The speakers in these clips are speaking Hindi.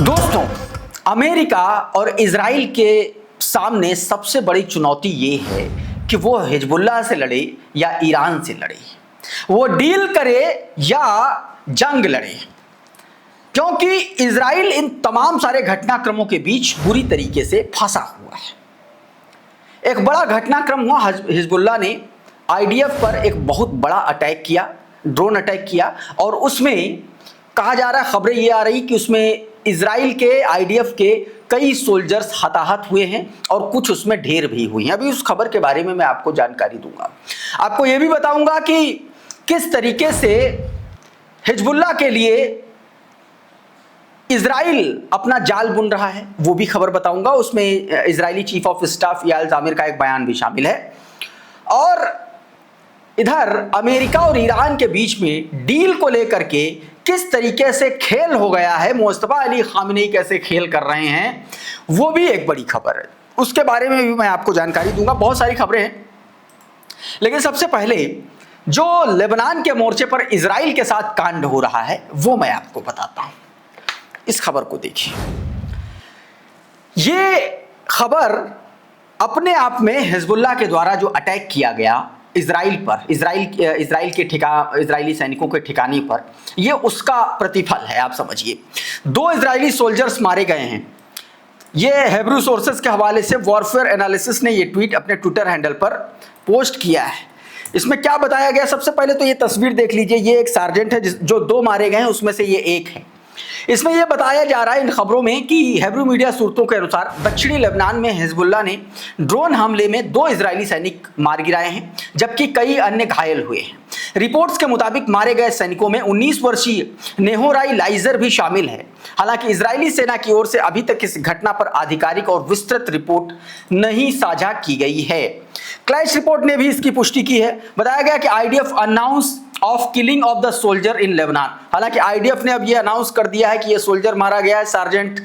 दोस्तों, अमेरिका और इजराइल के सामने सबसे बड़ी चुनौती ये है कि वो हिजबुल्लाह से लड़े या ईरान से लड़े, वो डील करे या जंग लड़े, क्योंकि इजराइल इन तमाम सारे घटनाक्रमों के बीच बुरी तरीके से फंसा हुआ है। एक बड़ा घटनाक्रम हुआ, हिजबुल्लाह ने आईडीएफ पर एक बहुत बड़ा अटैक किया, ड्रोन अटैक किया, और उसमें कहा जा रहा है, खबरें ये आ रही कि उसमें इजराइल के आईडीएफ के कई सोल्जर्स हताहत हुए हैं और कुछ उसमें ढेर भी हुई हैं। अभी उस खबर के बारे में मैं आपको जानकारी दूंगा। आपको यह भी बताऊंगा कि किस तरीके से हिजबुल्लाह के लिए इजराइल अपना जाल बुन रहा है, वो भी खबर बताऊंगा। उसमें इजरायली चीफ ऑफ स्टाफ याल जामिर का एक बयान भी शामिल है। और इधर अमेरिका और ईरान के बीच में डील को लेकर के किस तरीके से खेल हो गया है, मुस्तफा अली खामेनी कैसे खेल कर रहे हैं, वो भी एक बड़ी खबर है। उसके बारे में भी मैं आपको जानकारी दूंगा। बहुत सारी खबरें हैं, लेकिन सबसे पहले जो लेबनान के मोर्चे पर इजराइल के साथ कांड हो रहा है वो मैं आपको बताता हूं। इस खबर को देखिए। ये खबर अपने आप में हिजबुल्लाह के द्वारा जो अटैक किया गया इजराइल पर, इजरायली सैनिकों के ठिकाने पर, ये उसका प्रतिफल है। आप समझिए, 2 इजरायली सोल्जर्स मारे गए हैं। ये हेब्रू सोर्सेस के हवाले से वॉरफेयर एनालिसिस ने ये ट्वीट अपने ट्विटर हैंडल पर पोस्ट किया है। इसमें क्या बताया गया, सबसे पहले तो ये तस्वीर देख लीजिए। ये एक सार्जेंट है जो 2 मारे गए हैं, उसमें से ये एक है। इसमें यह बताया जा रहा है इन खबरों में कि हेब्रू मीडिया सूत्रों के अनुसार दक्षिणी लेबनान में हिजबुल्लाह ने ड्रोन हमले में 2 इजरायली सैनिक मार गिराए हैं, जबकि कई अन्य घायल हुए हैं। रिपोर्ट्स के मुताबिक मारे गए सैनिकों में 19 वर्षीय नेहोराई लाइजर भी शामिल है। हालांकि इजरायली सेना की ओर से अभी तक इस घटना पर आधिकारिक और विस्तृत रिपोर्ट नहीं साझा की गई है। क्लैश रिपोर्ट ने भी इसकी पुष्टि की है। बताया गया कि IDF announce of killing of the soldier in Lebanon. हालांकि आईडीएफ ने अब यह अनाउंस कर दिया है कि यह सोल्जर मारा गया है, सार्जेंट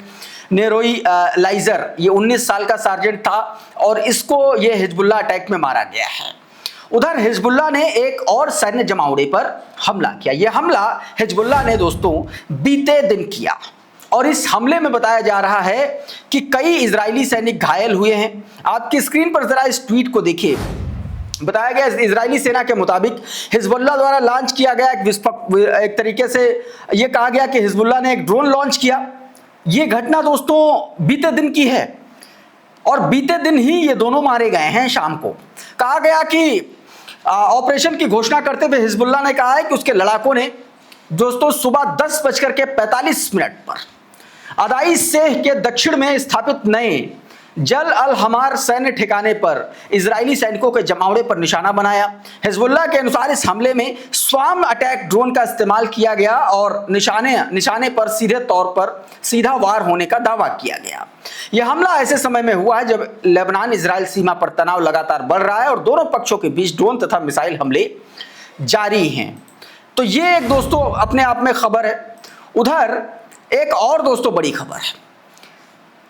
नेरोई लाइजर। ये 19 साल का सार्जेंट था और इसको ये हिजबुल्लाह अटैक में मारा गया है। उधर हिजबुल्लाह ने एक और सैन्य जमावड़े पर हमला किया। यह हमला हिजबुल्लाह ने दोस्तों बीते दिन किया, और इस हमले में बताया जा रहा है कि कई इजरायली सैनिक घायल हुए हैं। आपकी स्क्रीन पर जरा इस ट्वीट को देखिए। बताया गया इजरायली सेना के मुताबिक हिजबुल्लाह द्वारा लॉन्च किया गया एक तरीके से यह कहा गया कि हिजबुल्लाह ने एक ड्रोन लॉन्च किया। यह घटना दोस्तों बीते दिन की है और बीते दिन ही ये दोनों मारे गए हैं। शाम को कहा गया कि ऑपरेशन की घोषणा करते हुए हिजबुल्लाह ने कहा है कि उसके लड़ाकों ने दोस्तों सुबह 10:45 पर अदाई सेह के दक्षिण में स्थापित नए जल अल हमार सैन्य ठिकाने पर इजरायली सैनिकों के जमावड़े पर निशाना बनाया। हिजबुल्लाह के अनुसार इस हमले में स्वार्म अटैक ड्रोन का इस्तेमाल किया गया और निशाने पर सीधे तौर पर सीधा वार होने का दावा किया गया। यह हमला ऐसे समय में हुआ है जब लेबनान इजराइल सीमा पर तनाव लगातार बढ़ रहा है और दोनों पक्षों के बीच ड्रोन तथा मिसाइल हमले जारी हैं। तो ये एक दोस्तों अपने आप में खबर है। उधर एक और दोस्तों बड़ी खबर है,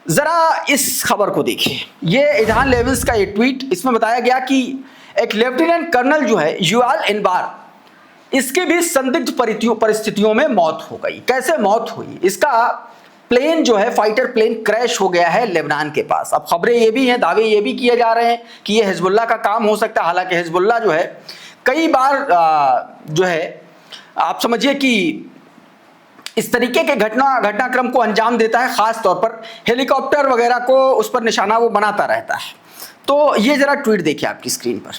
जरा इस खबर को देखिए। ये इधान लेविस का ये ट्वीट, इसमें बताया गया कि एक लेफ्टिनेंट कर्नल जो है युवाल इनबार, इसके भी संदिग्ध परिस्थितियों में मौत हो गई। कैसे मौत हुई, इसका प्लेन जो है फाइटर प्लेन क्रैश हो गया है लेबनान के पास। अब खबरें ये भी हैं, दावे ये भी किए जा रहे हैं कि ये हिजबुल्लाह का काम हो सकता है। हालांकि हिजबुल्लाह जो है कई बार जो है आप समझिए कि इस तरीके के घटनाक्रम को अंजाम देता है, खास तौर पर हेलीकॉप्टर वगैरह को उस पर निशाना वो बनाता रहता है। तो ये जरा ट्वीट देखिए आपकी स्क्रीन पर।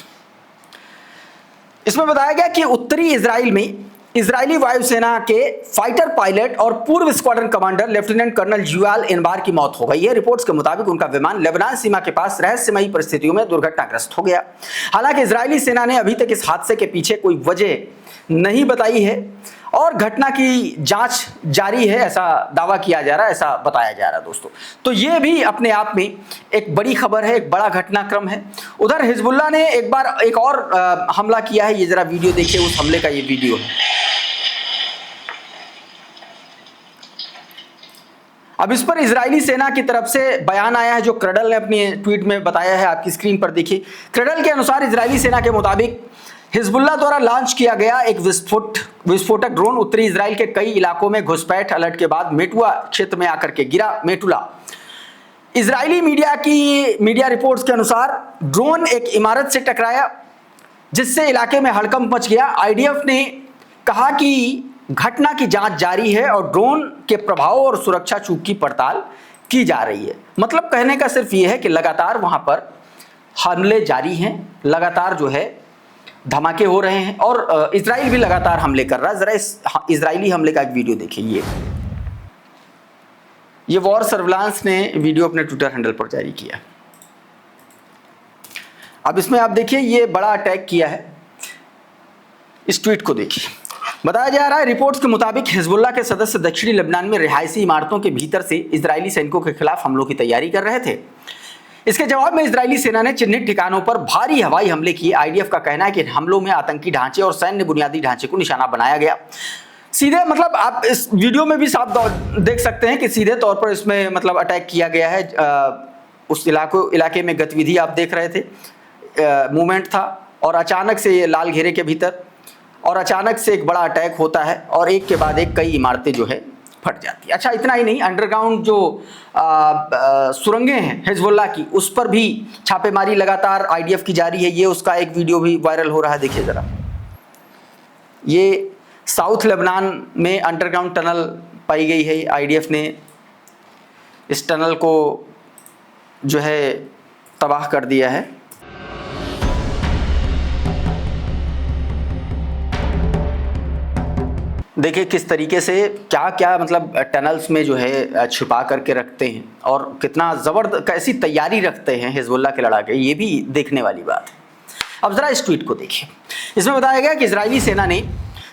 इसमें बताया गया कि उत्तरी इजराइल में इजरायली वायुसेना के फाइटर पायलट और पूर्व squadron commander lieutenant colonel Yuval Inbar की मौत हो गई है। रिपोर्ट्स के मुताबिक उनका विमान लेबनान सीमा के पास रहस्यमयी परिस्थितियों में दुर्घटनाग्रस्त हो गया। हालांकि इजरायली सेना ने अभी तक इस हादसे के पीछे कोई वजह नहीं बताई है और घटना की जांच जारी है, ऐसा दावा किया जा रहा है, ऐसा बताया जा रहा है दोस्तों। तो ये भी अपने आप में एक बड़ी खबर है, एक बड़ा घटनाक्रम है। उधर हिजबुल्लाह ने एक और हमला किया है। ये जरा वीडियो देखिए, उस हमले का ये वीडियो है। अब इस पर इजरायली सेना की तरफ से बयान आया है, जो क्रडल ने अपनी ट्वीट में बताया है, आपकी स्क्रीन पर देखिए। क्रडल के अनुसार इजरायली सेना के मुताबिक हिजबुल्लाह द्वारा लॉन्च किया गया एक विस्फोटक ड्रोन उत्तरी इजराइल के कई इलाकों में घुसपैठ अलर्ट के बाद मेटुआ क्षेत्र में आकर के गिरा। मेटुला इजरायली मीडिया रिपोर्ट्स के अनुसार ड्रोन एक इमारत से टकराया, जिससे इलाके में हड़कंप मच गया। आईडीएफ ने कहा कि घटना की जांच जारी है और ड्रोन के प्रभाव और सुरक्षा चूक की पड़ताल की जा रही है। मतलब कहने का सिर्फ ये है कि लगातार वहां पर हमले जारी हैं, लगातार जो है धमाके हो रहे हैं और इजराइल भी लगातार हमले कर रहा है। जरा इस इजरायली हमले का एक वीडियो देखिए। ये वॉर सर्विलांस ने वीडियो अपने ट्विटर हैंडल पर जारी किया। अब इसमें आप देखिए, ये बड़ा अटैक किया है। इस ट्वीट को देखिए। बताया जा रहा है, रिपोर्ट्स के मुताबिक हिजबुल्लाह के सदस्य दक्षिणी लेबनान में रिहायशी इमारतों के भीतर से इजरायली सैनिकों के खिलाफ हमलों की तैयारी कर रहे थे। इसके जवाब में इजरायली सेना ने चिन्हित ठिकानों पर भारी हवाई हमले किए। आईडीएफ का कहना है कि हमलों में आतंकी ढांचे और सैन्य बुनियादी ढांचे को निशाना बनाया गया। सीधे मतलब आप इस वीडियो में भी साफ देख सकते हैं कि सीधे तौर पर इसमें मतलब अटैक किया गया है। उस इलाके में गतिविधि आप देख रहे थे, मूवमेंट था और अचानक से ये लाल घेरे के भीतर और अचानक से एक बड़ा अटैक होता है और एक के बाद एक कई इमारतें जो है फट जाती है। अच्छा, इतना ही नहीं, अंडरग्राउंड जो सुरंगें हैं हिजबुल्लाह की, उस पर भी छापेमारी लगातार आईडीएफ की जारी है। ये उसका एक वीडियो भी वायरल हो रहा है, देखिए जरा। ये साउथ लेबनान में अंडरग्राउंड टनल पाई गई है। आईडीएफ ने इस टनल को जो है तबाह कर दिया है। देखिए किस तरीके से क्या क्या मतलब टनल्स में जो है छिपा करके रखते हैं और कितना जबरदस्त कैसी तैयारी रखते हैं हिजबुल्लाह के लड़ाके, ये भी देखने वाली बात है। अब जरा इस ट्वीट को देखिए। इसमें बताया गया कि इजरायली सेना ने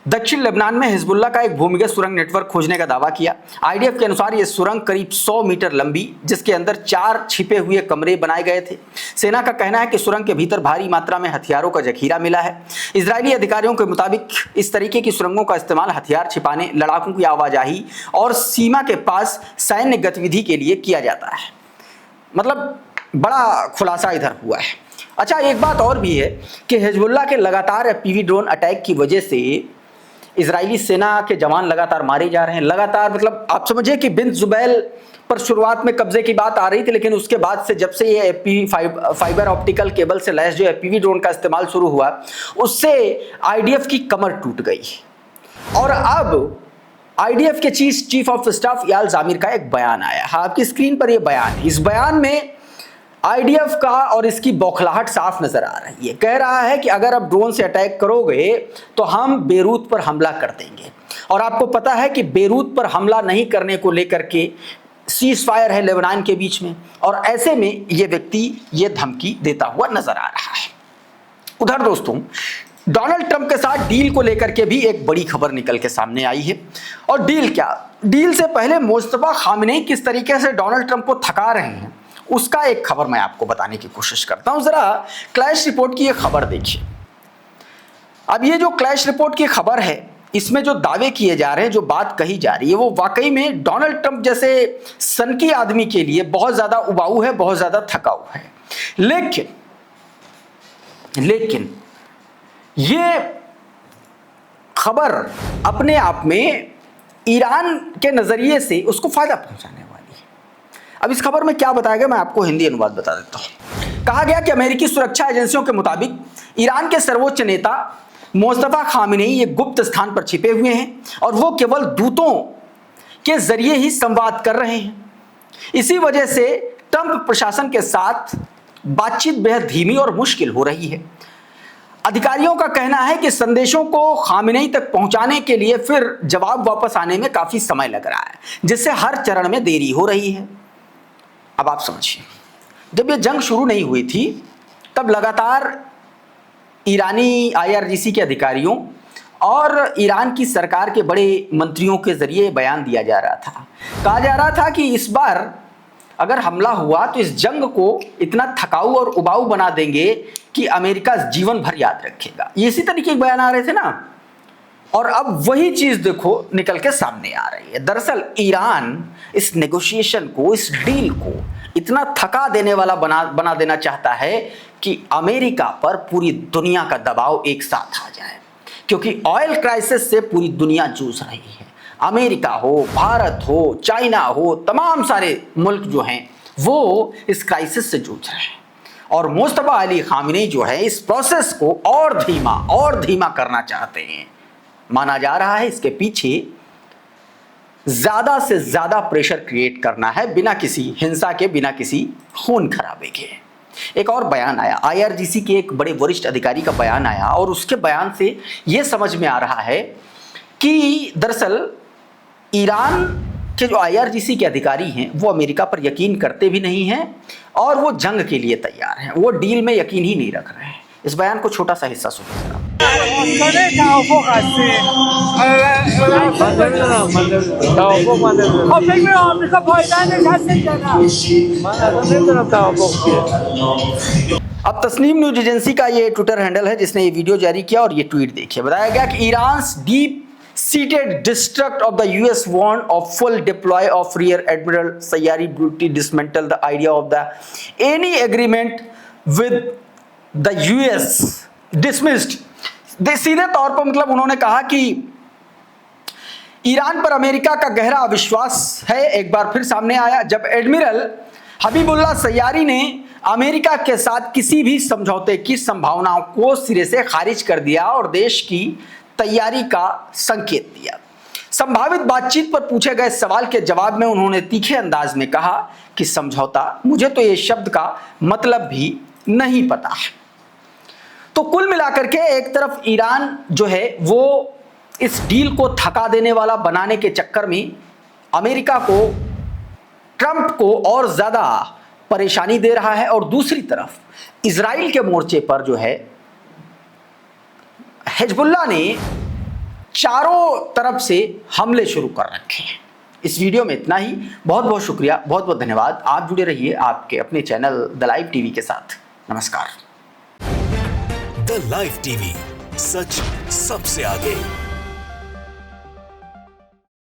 दक्षिण लेबनान में हिजबुल्लाह का एक भूमिगत सुरंग नेटवर्क खोजने का दावा किया। आईडीएफ के अनुसार यह सुरंग करीब 100 मीटर लंबी, जिसके अंदर 4 छिपे हुए कमरे बनाए गए थे। सेना का कहना है कि सुरंग के भीतर भारी मात्रा में हथियारों का जखीरा मिला है। इजरायली अधिकारियों के मुताबिक इस तरीके की सुरंगों का इस्तेमाल हथियार छिपाने, लड़ाकों की आवाजाही और सीमा के पास सैन्य गतिविधि के लिए किया जाता है। मतलब बड़ा खुलासा इधर हुआ है। अच्छा, एक बात और भी है कि हिजबुल्लाह के लगातार एफपीवी ड्रोन अटैक की वजह से इजरायली सेना के जवान लगातार मारे जा रहे हैं। लगातार मतलब आप समझिए कि बिन जुबैल पर शुरुआत में कब्जे की बात आ रही थी, लेकिन उसके बाद से जब से ये एफपीवी फाइबर ऑप्टिकल केबल से लैस जो एफपीवी ड्रोन का इस्तेमाल शुरू हुआ, उससे आईडीएफ की कमर टूट गई। और अब आईडीएफ के चीफ ऑफ स्टाफ याल जामिर का एक बयान आया है। आपकी स्क्रीन पर यह बयान है। इस बयान में आईडीएफ का और इसकी बौखलाहट साफ नजर आ रही है। कह रहा है कि अगर आप ड्रोन से अटैक करोगे तो हम बेरूत पर हमला कर देंगे। और आपको पता है कि बेरूत पर हमला नहीं करने को लेकर के सीज फायर है लेबनान के बीच में, और ऐसे में ये व्यक्ति ये धमकी देता हुआ नजर आ रहा है। उधर दोस्तों, डोनाल्ड ट्रंप के साथ डील को लेकर के भी एक बड़ी खबर निकल के सामने आई है। और डील क्या? डील से पहले मुस्तफा खामनेई किस तरीके से डोनाल्ड ट्रंप को थका रहे हैं, उसका एक खबर मैं आपको बताने की कोशिश करता हूं। जरा क्लैश रिपोर्ट की ये खबर देखिए। अब ये जो क्लैश रिपोर्ट की खबर है, इसमें जो दावे किए जा रहे हैं, जो बात कही जा रही है, वो वाकई में डोनाल्ड ट्रंप जैसे सनकी आदमी के लिए बहुत ज्यादा उबाऊ है, बहुत ज्यादा थकाऊ है। लेकिन ये खबर अपने आप में ईरान के नजरिए से उसको फायदा पहुंचाने वाली है। अब इस खबर में क्या बताया गया, मैं आपको हिंदी अनुवाद बता देता हूं। कहा गया कि अमेरिकी सुरक्षा एजेंसियों के मुताबिक ईरान के सर्वोच्च नेता मुस्तफा खामेनेई एक गुप्त स्थान पर छिपे हुए हैं और वो केवल दूतों के जरिए ही संवाद कर रहे हैं। इसी वजह से ट्रंप प्रशासन के साथ बातचीत बेहद धीमी और मुश्किल हो रही है। अधिकारियों का कहना है कि संदेशों को खामेनेई तक पहुंचाने के लिए फिर जवाब वापस आने में काफी समय लग रहा है, जिससे हर चरण में देरी हो रही है। अब आप समझिए, जब ये जंग शुरू नहीं हुई थी तब लगातार ईरानी आईआरजीसी के अधिकारियों और ईरान की सरकार के बड़े मंत्रियों के जरिए बयान दिया जा रहा था। कहा जा रहा था कि इस बार अगर हमला हुआ तो इस जंग को इतना थकाऊ और उबाऊ बना देंगे कि अमेरिका जीवन भर याद रखेगा। ये इसी तरीके के बयान आ रहे थे ना। और अब वही चीज देखो निकल के सामने आ रही है। दरअसल ईरान इस नेगोशिएशन को, इस डील को इतना थका देने वाला बना देना चाहता है कि अमेरिका पर पूरी दुनिया का दबाव एक साथ आ जाए, क्योंकि ऑयल क्राइसिस से पूरी दुनिया जूझ रही है। अमेरिका हो, भारत हो, चाइना हो, तमाम सारे मुल्क जो हैं वो इस क्राइसिस से जूझ रहे हैं। और मुस्तफा अली खामेनी जो है इस प्रोसेस को और धीमा करना चाहते हैं। माना जा रहा है इसके पीछे ज्यादा से ज्यादा प्रेशर क्रिएट करना है, बिना किसी हिंसा के, बिना किसी खून खराबे के। एक और बयान आया, आईआरजीसी के एक बड़े वरिष्ठ अधिकारी का बयान आया, और उसके बयान से यह समझ में आ रहा है कि दरअसल ईरान के जो आईआरजीसी के अधिकारी हैं वो अमेरिका पर यकीन करते भी नहीं हैं और वो जंग के लिए तैयार हैं, वो डील में यकीन ही नहीं रख रहे हैं। इस बयान को छोटा सा हिस्सा सुनिए जरा। अब तस्नीम न्यूज एजेंसी का ये ट्विटर हैंडल है जिसने ये वीडियो जारी किया और ये ट्वीट देखिए। बताया गया कि Iran deep seated distrust of the US warned of full deploy of Rear Admiral Sayyari Bhutto dismantle the idea of the any agreement with the US dismissed। सीधे तौर पर मतलब उन्होंने कहा कि ईरान पर अमेरिका का गहरा अविश्वास है। एक बार फिर सामने आया जब एडमिरल हबीबुल्लाह सैयारी ने अमेरिका के साथ किसी भी समझौते की संभावनाओं को सिरे से खारिज कर दिया और देश की तैयारी का संकेत दिया। संभावित बातचीत पर पूछे गए सवाल के जवाब में उन्होंने तीखे अंदाज में कहा कि समझौता, मुझे तो ये शब्द का मतलब भी नहीं पता है। तो कुल मिलाकर के एक तरफ ईरान जो है वो इस डील को थका देने वाला बनाने के चक्कर में अमेरिका को, ट्रंप को और ज्यादा परेशानी दे रहा है, और दूसरी तरफ इजराइल के मोर्चे पर जो है हिजबुल्लाह ने चारों तरफ से हमले शुरू कर रखे हैं। इस वीडियो में इतना ही। बहुत बहुत शुक्रिया, बहुत बहुत धन्यवाद। आप जुड़े रहिए आपके अपने चैनल द लाइव टीवी के साथ। नमस्कार। द लाइव टीवी, सच सबसे आगे।